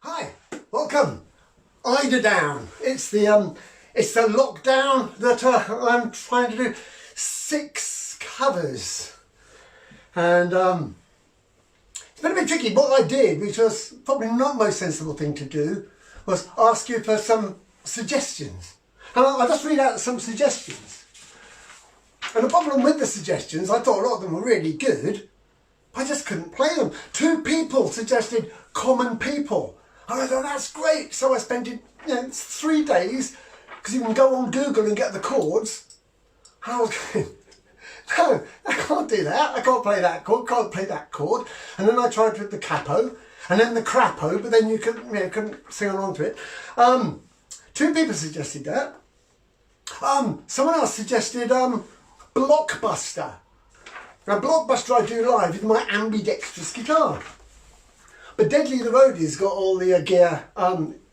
Hi, welcome. Eiderdown. It's the lockdown that I'm trying to do 6 covers, and it's been a bit tricky. What I did, which was probably not the most sensible thing to do, was ask you for some suggestions, and I'll just read out some suggestions. And the problem with the suggestions, I thought a lot of them were really good. I just couldn't play them. 2 people suggested Common People. And I thought, that's great. So I spent 3 days, because you can go on Google and get the chords. And I was going, no, I can't do that. I can't play that chord, can't play that chord. And then I tried with the capo, and then the crapo, but then you couldn't sing along to it. 2 people suggested that. Someone else suggested Blockbuster. Now, Blockbuster I do live with my ambidextrous guitar. But Deadly the Roadie's got all the gear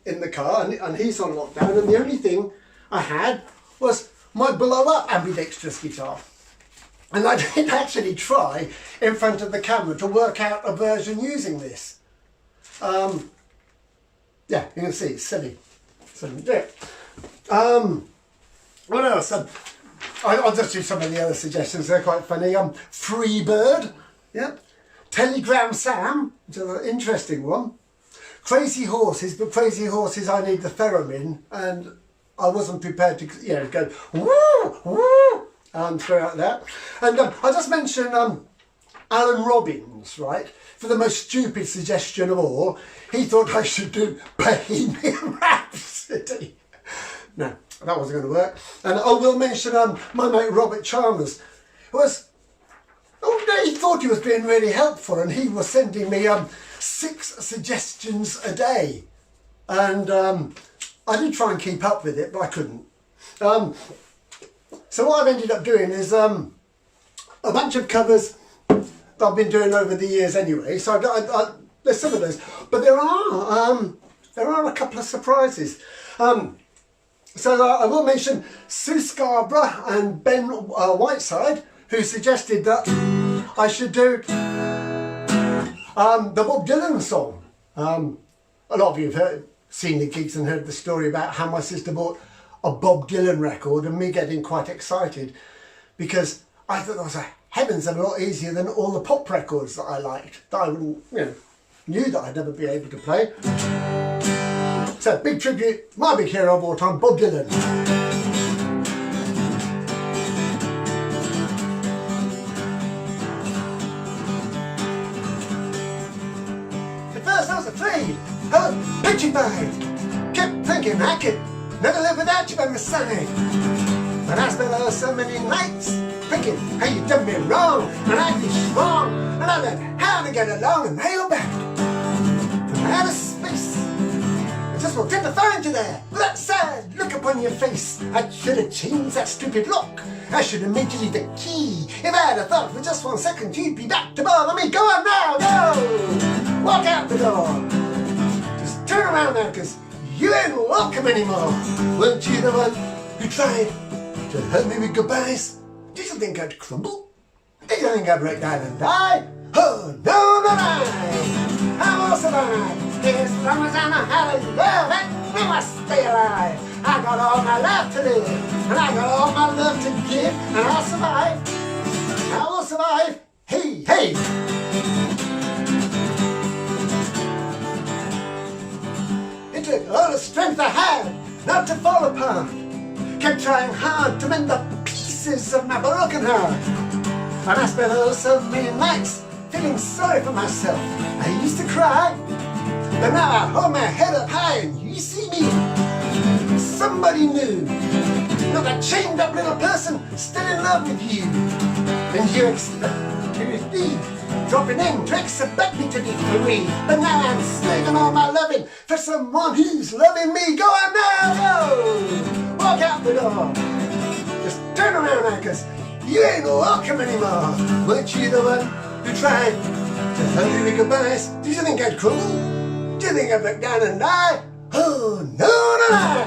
in the car, and he's on lockdown, and the only thing I had was my blow-up ambidextrous guitar. And I did actually try in front of the camera to work out a version using this. Yeah, you can see it's silly. So, yeah. What else? I'll just do some of the other suggestions, they're quite funny. Freebird, yeah. Telegram Sam, which is an interesting one. Crazy Horses, but Crazy Horses I need the theremin, and I wasn't prepared to go woo, woo, throughout that. And I just mentioned Alan Robbins, right? For the most stupid suggestion of all, he thought I should do Bohemian Rhapsody. No, that wasn't going to work. And I will mention my mate Robert Chalmers, who was, he thought he was being really helpful, and he was sending me 6 suggestions a day. And I did try and keep up with it, but I couldn't. So what I've ended up doing is a bunch of covers that I've been doing over the years anyway. So there's some of those, but there are a couple of surprises. So I will mention Sue Scarborough and Ben Whiteside, who suggested that I should do the Bob Dylan song. A lot of you have seen the gigs and heard the story about how my sister bought a Bob Dylan record, and me getting quite excited because I thought that was heavens and a lot easier than all the pop records that I liked, that I wouldn't, knew that I'd never be able to play. So, big tribute, my big hero of all time, Bob Dylan. At first I was afraid, I was petrified, kept thinking I could never live without you by my side. But I spent so many nights thinking how you done me wrong, and I'd be strong, and I learned how to get along and nail back from outer space. I just wanted to find you there, with that sad look upon your face. I should have changed that stupid lock. I should have made you leave the key. If I had thought for just 1 second you'd be back to bother me. Go on now, go! Walk out the door. Just turn around now, cause you ain't welcome anymore. Weren't you the one who tried to hurt me with goodbyes? Did you think I'd crumble? Did you think I'd break down and die? Oh, no, no, no! I will survive. As long as I know how to love it, I must stay alive. I got all my life to live, and I got all my love to give, and I'll survive. I will survive. Hey, hey! It took all the strength I had not to fall apart. Kept trying hard to mend the pieces of my broken heart. And I spent so many nights feeling sorry for myself. I used to cry, but now I hold my head up high and you see me, somebody new. Not a chained up little person still in love with you. And you expect me to be dropping in to expect me to be free. But now I'm saving all my loving for someone who's loving me. Go on now, go! Walk out the door. Just turn around now, cause you ain't welcome anymore. Weren't you the one who tried to hurt me with goodbyes? Did you think I'd crumble? Do you think I'd break down and die? Oh, no, no, no!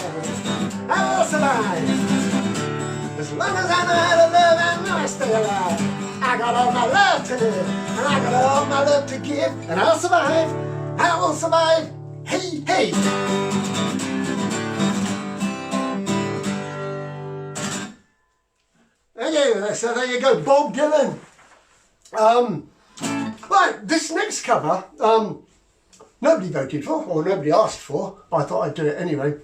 I will survive. As long as I know how to love, I know I stay alive. I got all my love to live, and I got all my love to give, and I'll survive. I will survive. Hey, hey! So there you go, Bob Dylan. Right, this next cover, nobody voted for, or nobody asked for, but I thought I'd do it anyway.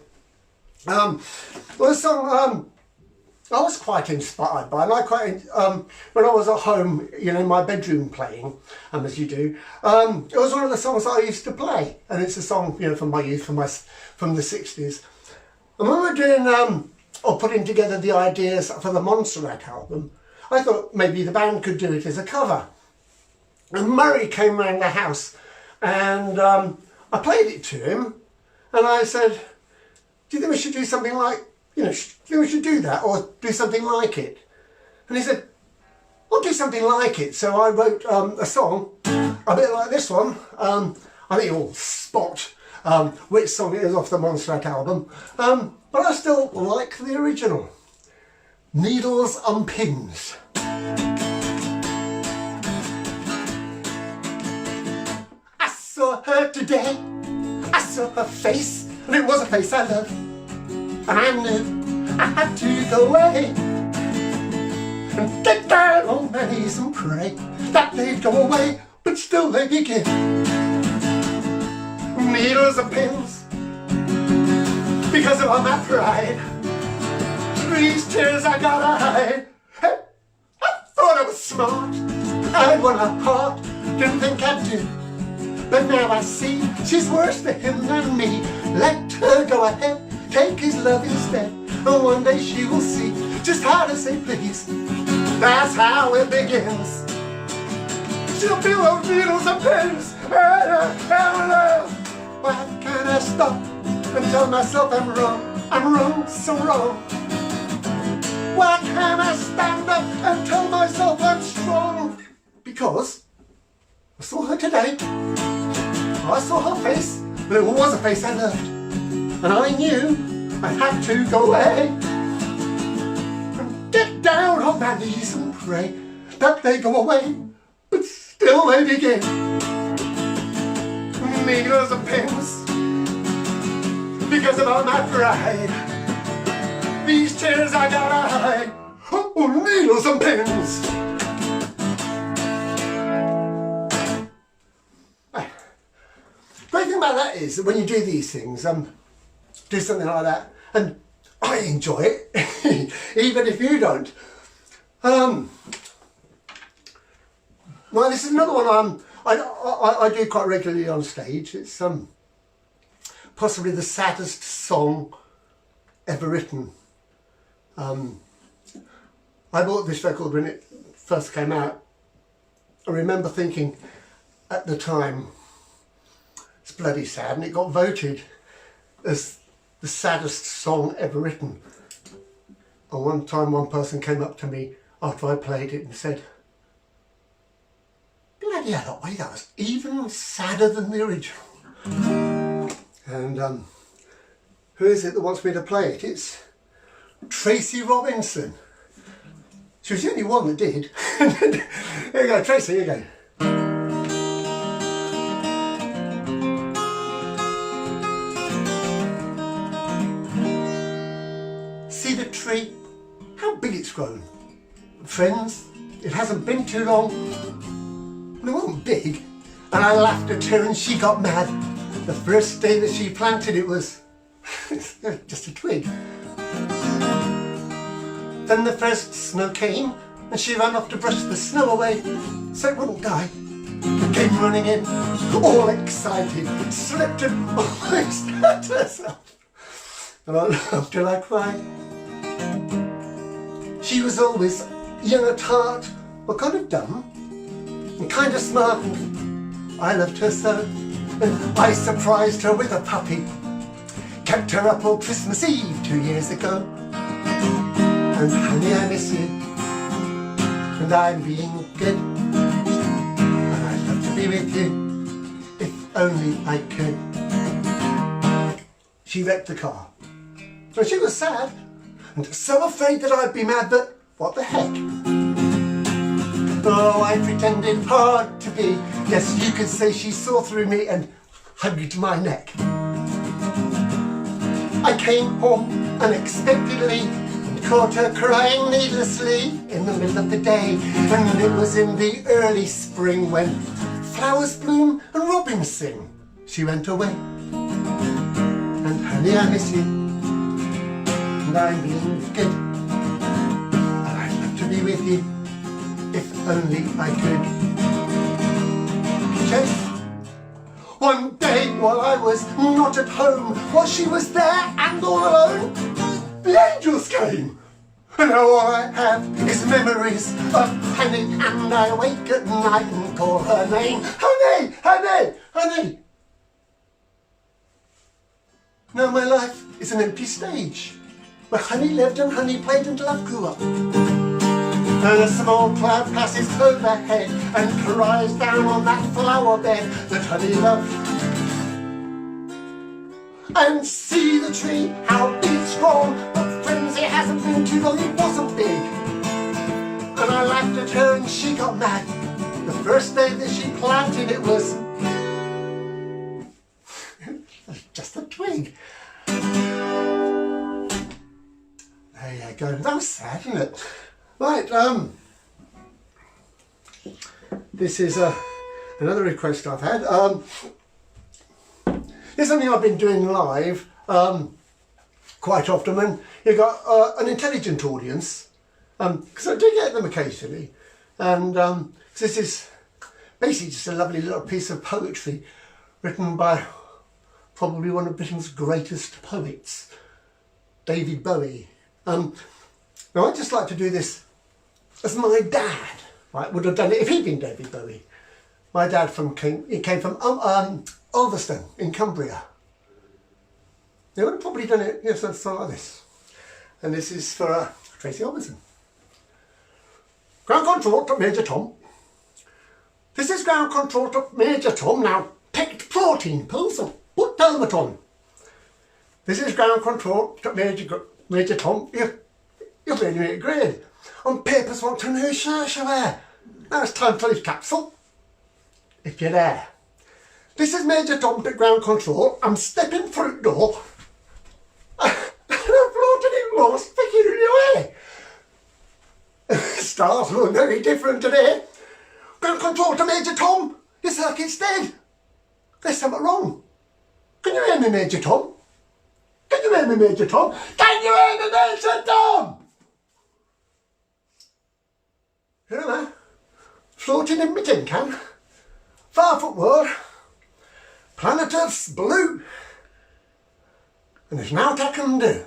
Was a song I was quite inspired by, and I quite, when I was at home, you know, in my bedroom playing, as you do, it was one of the songs I used to play, and it's a song, you know, from my youth, from the 60s. And when we were doing, or putting together the ideas for the Montserrat album, I thought maybe the band could do it as a cover. And Murray came round the house, and I played it to him, and I said, do you think we should do something like, you know, do you think we should do that, or do something like it? And he said, I'll do something like it. So I wrote a song, a bit like this one. I think you'll spot which song it is off the Montserrat album, but I still like the original. Needles and Pins. I saw her today, I saw her face, and it was a face I loved, and I knew I had to go away and get down on my knees and pray that they'd go away, but still they begin. Needles and pins, because of all my pride, these tears I gotta hide. Hey, I thought I was smart, I'd won her heart, didn't think I'd do, but now I see she's worse to him than me. Let her go ahead, take his love instead, and one day she will see just how to say please. That's how it begins. She'll feel those needles and pins. Why can't I stop and tell myself I'm wrong, so wrong? Why can't I stand up and tell myself I'm strong? Because I saw her today, I saw her face, but it was a face I loved, and I knew I had to go away and get down on my knees and pray that they go away, but still they begin. Needles and pins, because of all my pride, these tears I gotta hide. Oh, needles and pins. Great thing about that is that when you do these things, do something like that, and I enjoy it, even if you don't. Well, this is another one I do quite regularly on stage. It's possibly the saddest song ever written. I bought this record when it first came out. I remember thinking at the time, it's bloody sad, and it got voted as the saddest song ever written. And one time one person came up to me after I played it and said, bloody hell, that was even sadder than the original. And who is it that wants me to play it? It's Tracy Robinson. She was the only one that did. Here you go, Tracy, here you go. See the tree? How big it's grown. Friends, it hasn't been too long. It wasn't big. And I laughed at her and she got mad. The first day that she planted it was just a twig. Then the first snow came and she ran off to brush the snow away so it wouldn't die. Came running in, all excited, slipped and almost hurt herself. And I laughed till I cried. She was always young at heart, but kind of dumb and kind of smart, and I loved her so. And I surprised her with a puppy, kept her up all Christmas Eve 2 years ago. And honey, I miss you, and I'm being good, and I'd love to be with you, if only I could. She wrecked the car, and she was sad, and so afraid that I'd be mad, but what the heck? Oh, I pretended hard to be. Yes, you could say she saw through me and hugged my neck. I came home unexpectedly and caught her crying needlessly in the middle of the day. And it was in the early spring when flowers bloom and robins sing. She went away. And honey, I miss you. And I'm being good. And I'd love to be with you if only I could. Just one day while I was not at home, while she was there and all alone, the angels came. And now all I have is memories of honey, and I wake at night and call her name. Honey, honey, honey. Now my life is an empty stage where honey lived and honey played until I grew up. And a small cloud passes overhead and cries down on that flower bed that honey loved. And see the tree, how it's grown, but friends, it hasn't been too long, it wasn't big. And I laughed at her and she got mad. The first day that she planted it was just a twig. There you go. That was sad, isn't it? Right, this is another request I've had. It's something I've been doing live quite often when you've got an intelligent audience, because I do get them occasionally, and this is basically just a lovely little piece of poetry written by probably one of Britain's greatest poets, David Bowie. Now I'd just like to do this as my dad, right, would have done it if he'd been David Bowie. My dad came from Ulverston in Cumbria. They would have probably done it, yes, something like this. And this is for Tracy Robinson. Ground control to Major Tom. This is ground control to Major Tom. Now picked protein pills and put helmet on. This is ground control to Major Tom. You're being really grade. On papers want to know where. Now it's time to leave capsule. If you're there. This is Major Tom to ground control. I'm stepping front door. And I'm floating in lost, picking it away. Stars look very different today. Ground control to Major Tom. Your circuit's dead. There's something wrong. Can you hear me, Major Tom? Can you hear me, Major Tom? Can you hear me, Major Tom? Here am I, floating in my tin can, 5 foot wide, planet Earth's blue, and there's naught I can do.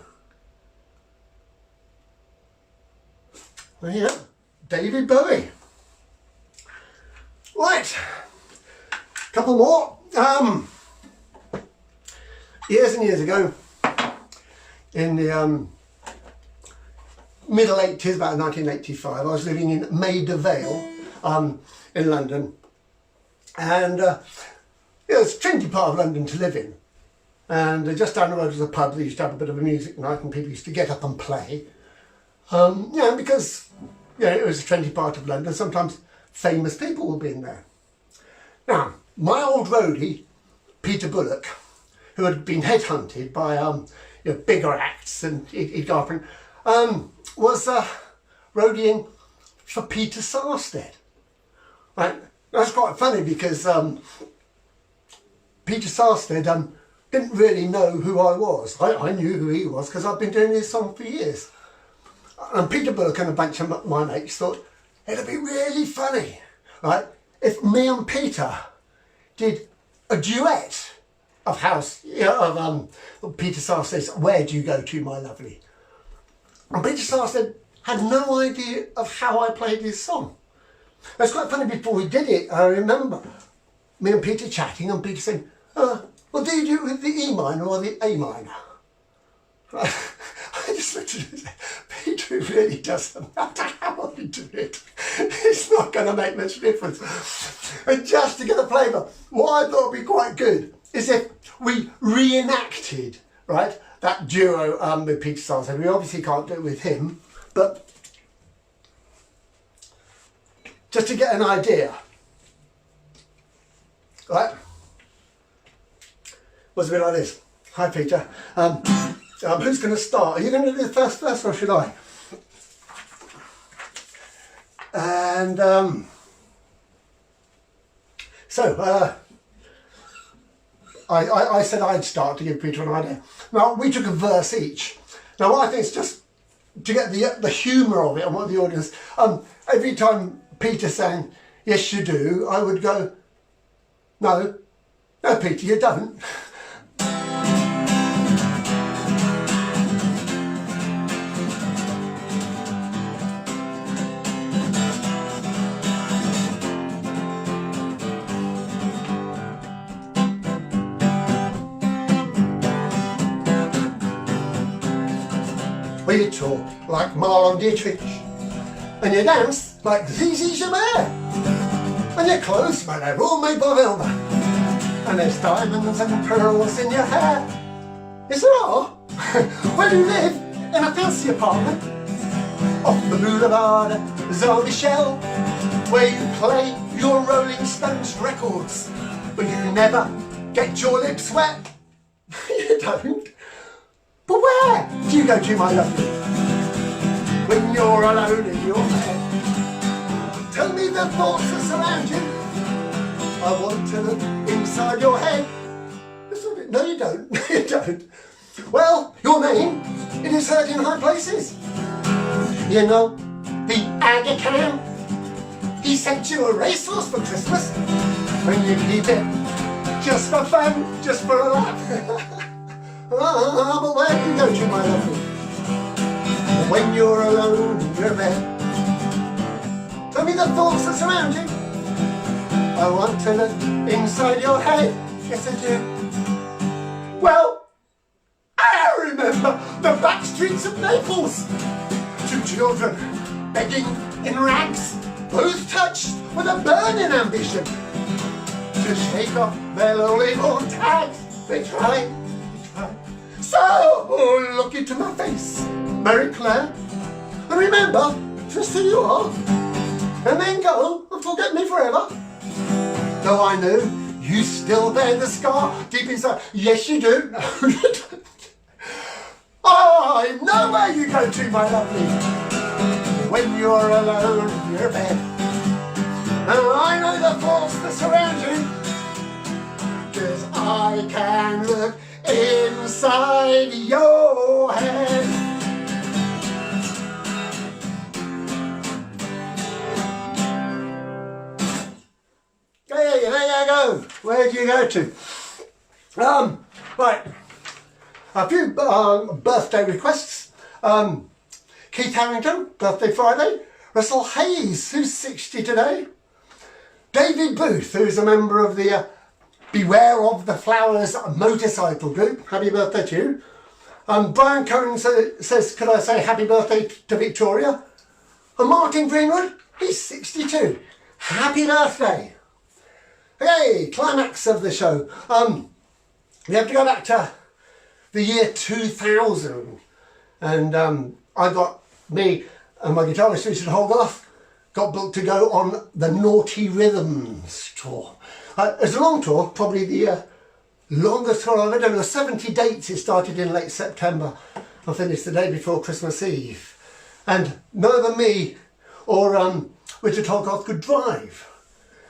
There you go, David Bowie. Right, couple more. Years and years ago, in the middle 80s, about 1985, I was living in Maida Vale in London, and it was a trendy part of London to live in, and just down the road was a pub that used to have a bit of a music night and people used to get up and play, because it was a trendy part of London. Sometimes famous people would be in there. Now, my old roadie, Peter Bullock, who had been headhunted by bigger acts and he'd go up and was roadieing for Peter Sarstedt. Right? That's quite funny because Peter Sarstedt didn't really know who I was. I knew who he was because I've been doing this song for years. And Peter Bullock and a bunch of my mates thought it'd be really funny, right, if me and Peter did a duet of Peter Sarstedt's "Where Do You Go To, My Lovely?" And Peter Sarstedt had no idea of how I played his song. It's quite funny, before we did it, I remember me and Peter chatting and Peter saying, well, do you do it with the E minor or the A minor? Right. I just looked at him and said, Peter, it really doesn't matter how I do it. It's not going to make much difference. And just to get a flavour, what I thought would be quite good is if we reenacted, right, that duo with Peter Sarstedt. We obviously can't do it with him, but just to get an idea, right? Was a bit like this. Hi, Peter. Who's going to start? Are you going to do the first verse or should I? And I said I'd start to give Peter an idea. Now, we took a verse each. Now, what I think is just to get the humour of it and what the audience... every time Peter sang, yes you do, I would go, no, Peter, you don't. Well, you talk like Marlon Dietrich, and you dance like Zizi Jamais, and your clothes, well, they're all made by velvet, and there's diamonds and pearls in your hair. Is there all? Well, you live in a fancy apartment off the boulevard Jean Michel, where you play your Rolling Stones records, but you never get your lips wet. You don't. But where do you go to, my lovely, when you're alone in your bed? Tell me the thoughts that surround you. I want to look inside your head. No, you don't. No, you don't. Well, your name, it is heard in high places. You know, the Aga Khan, he sent you a racehorse for Christmas, when you keep it just for fun, just for a laugh. But where do you go to, my lovely, when you're alone in your bed? Tell me the thoughts that surround you. I want to look inside your head. Yes, I do. Well, I remember the back streets of Naples. Two children begging in rags, both touched with a burning ambition to shake off their lowly born tags. They tried. So, look into my face, Mary Claire, and remember just who you are, and then go and forget me forever. Though I know you still bear the scar deep inside. Yes, you do. No, you don't. Oh, I know where you go to, my lovely, when you're alone in your bed. And I know the thoughts that surround you, 'cause I can look inside your head. Hey, there you go. Where do you go to? Right. A few birthday requests. Keith Harrington, birthday Friday. Russell Hayes, who's 60 today. David Booth, who's a member of the Beware of the Flowers motorcycle group. Happy birthday to you. Brian Cohen says, could I say happy birthday to Victoria? And Martin Greenwood, he's 62. Happy birthday. Okay, climax of the show. We have to go back to the year 2000. And me and my guitarist Richard Hogarth got booked to go on the Naughty Rhythms tour. It's a long tour, probably the longest tour I've ever done. There were 70 dates. It started in late September and finished the day before Christmas Eve. And neither me or Richard Hogarth could drive.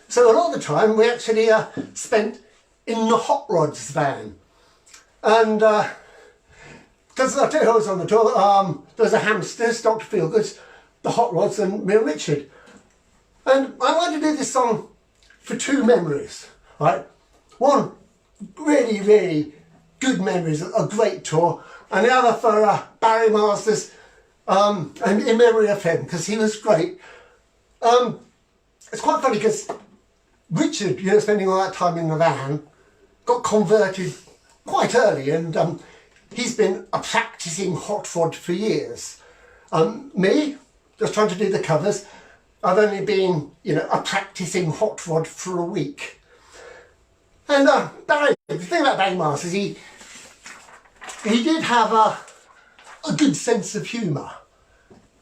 So a lot of the time we actually spent in the Hot Rods van. And because I tell you who was on the tour, there was the Hamsters, Dr. Feelgood's, the Hot Rods and me and Richard. And I wanted to do this song for two memories, right? One, really, really good memories, a great tour, and the other for Barry Masters, and in memory of him, because he was great. It's quite funny because Richard, spending all that time in the van, got converted quite early, and he's been a practising hot rod for years. Me, just trying to do the covers, I've only been, a practising hot rod for a week. And Barry, the thing about Barry Masters, he did have a good sense of humour.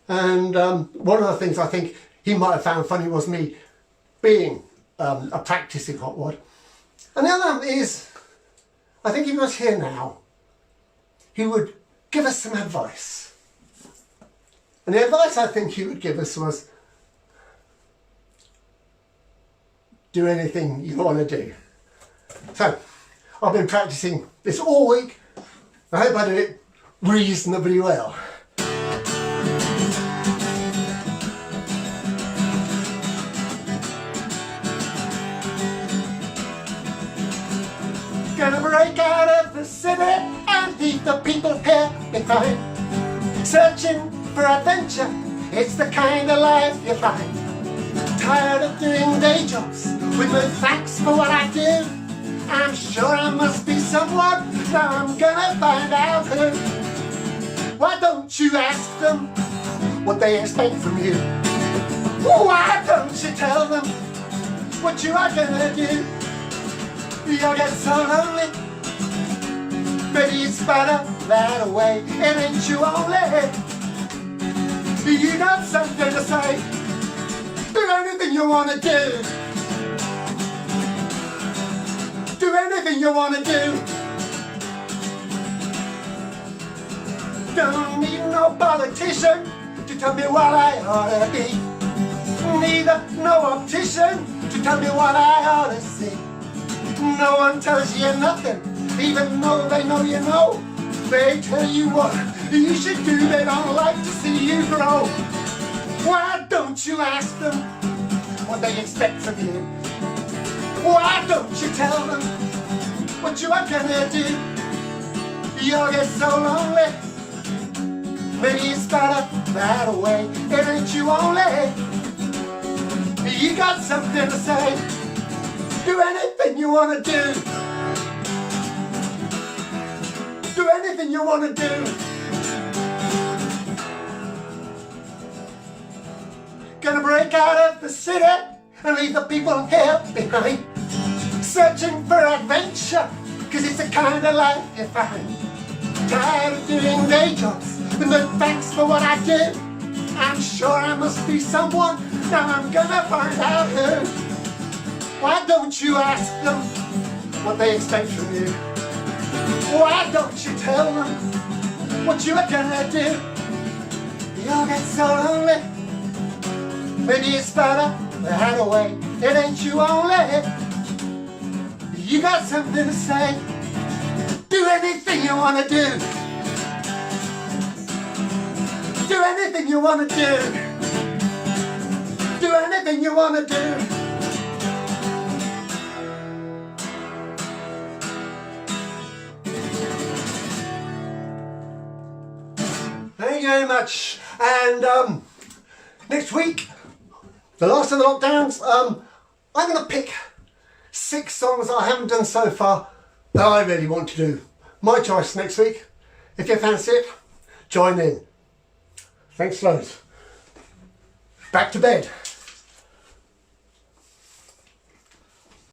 And one of the things I think he might have found funny was me being a practising hot rod. And the other is, I think if he was here now, he would give us some advice. And the advice I think he would give us was, do anything you want to do. So, I've been practicing this all week. I hope I do it reasonably well. Gonna break out of the city and leave the people here behind. Searching for adventure, it's the kind of life you find. Tired of doing day jobs with no thanks for what I do. I'm sure I must be someone, now I'm gonna find out who. Why don't you ask them what they expect from you? Why don't you tell them what you are gonna do? You'll get so lonely, maybe it's better that way. It ain't you only, you got something to say. Do anything you wanna do. Do anything you wanna do. Don't need no politician to tell me what I ought to be. Neither no optician to tell me what I ought to see. No one tells you nothing, even though they know you know. They tell you what you should do, they don't like to see you grow. Why don't you ask them what they expect from you? Why don't you tell them what you are gonna do? You'll get so lonely, maybe it's better that way. It ain't you only, you got something to say. Do anything you wanna do. Do anything you wanna do. Gonna break out of the city and leave the people here behind. Searching for adventure, cause it's the kind of life you find. Tired of doing day jobs with no thanks for what I do. I'm sure I must be someone, now I'm gonna find out who. Why don't you ask them what they expect from you? Why don't you tell them what you are gonna do? You'll get so lonely, maybe it's better that way. It ain't you only, you got something to say. Do anything you wanna do. Do anything you wanna do. Do anything you wanna do. Thank you very much. And next week, the last of the lockdowns, I'm going to pick 6 songs that I haven't done so far that I really want to do. My choice next week. If you fancy it, join in. Thanks loads. Back to bed.